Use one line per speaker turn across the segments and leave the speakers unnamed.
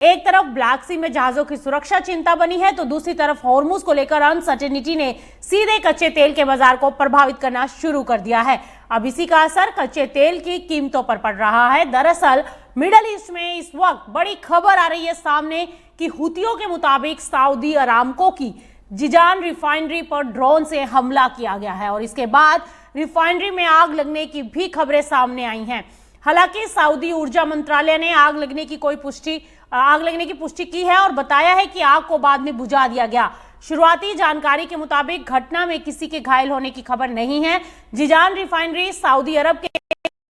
एक तरफ ब्लैक सी में जहाजों की सुरक्षा चिंता बनी है, तो दूसरी तरफ हॉर्मुज को लेकर अनसर्टेनिटी ने सीधे कच्चे तेल के बाजार को प्रभावित करना शुरू कर दिया है। अब इसी का असर कच्चे तेल की कीमतों पर पड़ रहा है। दरअसल मिडल ईस्ट में इस वक्त बड़ी खबर आ रही है सामने कि हुतियों के मुताबिक सऊदी अरामको की जिजान रिफाइनरी पर ड्रोन से हमला किया गया है और इसके बाद रिफाइनरी में आग लगने की भी खबरें सामने आई हैं। हालांकि सऊदी ऊर्जा मंत्रालय ने आग लगने की पुष्टि की है और बताया है कि आग को बाद में बुझा दिया गया। शुरुआती जानकारी के मुताबिक घटना में किसी के घायल होने की खबर नहीं है। जिजान रिफाइनरी सऊदी अरब के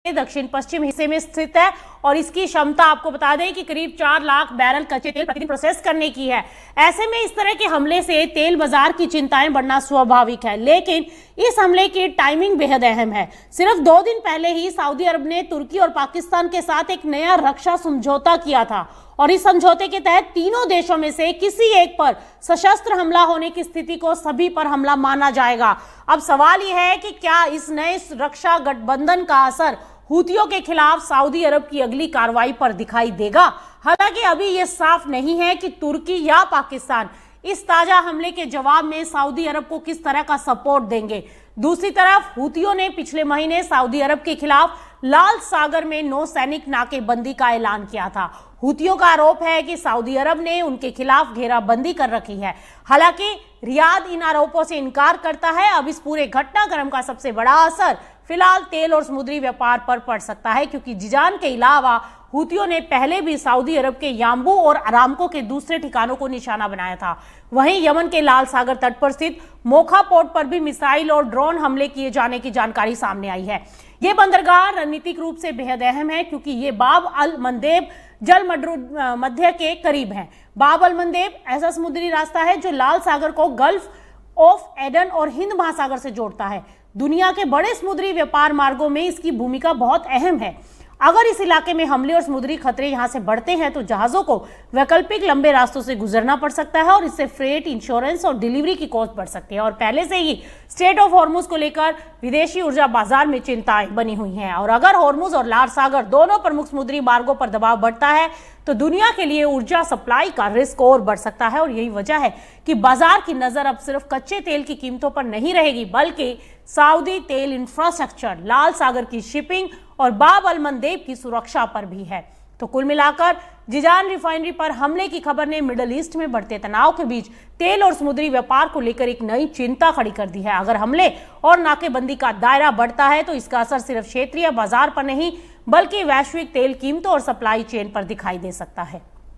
दक्षिण पश्चिम हिस्से में स्थित है और इसकी क्षमता आपको बता दें कि करीब 4 लाख बैरल कच्चे तेल प्रतिदिन प्रोसेस करने की है। ऐसे में इस तरह के हमले से तेल बाजार की चिंताएं बढ़ना स्वाभाविक है, लेकिन इस हमले की टाइमिंग बेहद अहम है। सिर्फ 2 दिन पहले ही सऊदी अरब ने तुर्की और पाकिस्तान के साथ एक नया रक्षा समझौता किया था और इस समझौते के तहत तीनों देशों में से किसी एक पर सशस्त्र हमला होने की स्थिति को सभी पर हमला माना जाएगा। अब सवाल यह है कि क्या इस नए रक्षा गठबंधन का असर हुतियों के खिलाफ सऊदी अरब की अगली कार्रवाई पर दिखाई देगा। हालांकि अभी यह साफ नहीं है कि तुर्की या पाकिस्तान इस ताजा हमले के जवाब में सऊदी अरब को किस तरह का सपोर्ट देंगे। दूसरी तरफ हुतियों ने पिछले महीने सऊदी अरब के खिलाफ लाल सागर में नौसैनिक नाकेबंदी का ऐलान किया था। हुतियों का आरोप है कि सऊदी अरब ने उनके खिलाफ घेराबंदी कर रखी है। हालांकि रियाद इन आरोपों से इनकार करता है। अब इस पूरे घटनाक्रम का सबसे बड़ा असर फिलहाल तेल और समुद्री व्यापार पर पड़ सकता है, क्योंकि जिजान के अलावा हुतियों ने पहले भी सऊदी अरब के याम्बू और अरामको के दूसरे ठिकानों को निशाना बनाया था। वहीं यमन के लाल सागर तट पर स्थित मोखा पोर्ट पर भी मिसाइल और ड्रोन हमले किए जाने की जानकारी सामने आई है। ये बंदरगाह रणनीतिक रूप से बेहद अहम है, क्योंकि ये बाब अल मंदेब जल मध्य के करीब है। बाब अल मंदेब ऐसा समुद्री रास्ता है जो लाल सागर को गल्फ ऑफ एडन और हिंद महासागर से जोड़ता है। दुनिया के बड़े समुद्री व्यापार मार्गों में इसकी भूमिका बहुत अहम है। अगर इस इलाके में हमले और समुद्री खतरे यहां से बढ़ते हैं तो जहाजों को वैकल्पिक लंबे रास्तों से गुजरना पड़ सकता है और इससे फ्रेट, इंश्योरेंस और डिलीवरी की कॉस्ट बढ़ सकती है। और पहले से ही स्ट्रेट ऑफ हॉर्मुज को लेकर विदेशी ऊर्जा बाजार में चिंताएं बनी हुई हैं और अगर हॉर्मुज और लाल सागर दोनों प्रमुख समुद्री मार्गों पर दबाव बढ़ता है तो दुनिया के लिए ऊर्जा सप्लाई का रिस्क और बढ़ सकता है। और यही वजह है कि बाजार की नजर अब सिर्फ कच्चे तेल की कीमतों पर नहीं रहेगी, बल्कि सऊदी तेल इंफ्रास्ट्रक्चर, लाल सागर की शिपिंग और बाब अल मंदेब की सुरक्षा पर भी है। तो कुल मिलाकर जिजान रिफाइनरी पर हमले की खबर ने मिडल ईस्ट में बढ़ते तनाव के बीच तेल और समुद्री व्यापार को लेकर एक नई चिंता खड़ी कर दी है। अगर हमले और नाकेबंदी का दायरा बढ़ता है तो इसका असर सिर्फ क्षेत्रीय बाजार पर नहीं बल्कि वैश्विक तेल कीमतों और सप्लाई चेन पर दिखाई दे सकता है।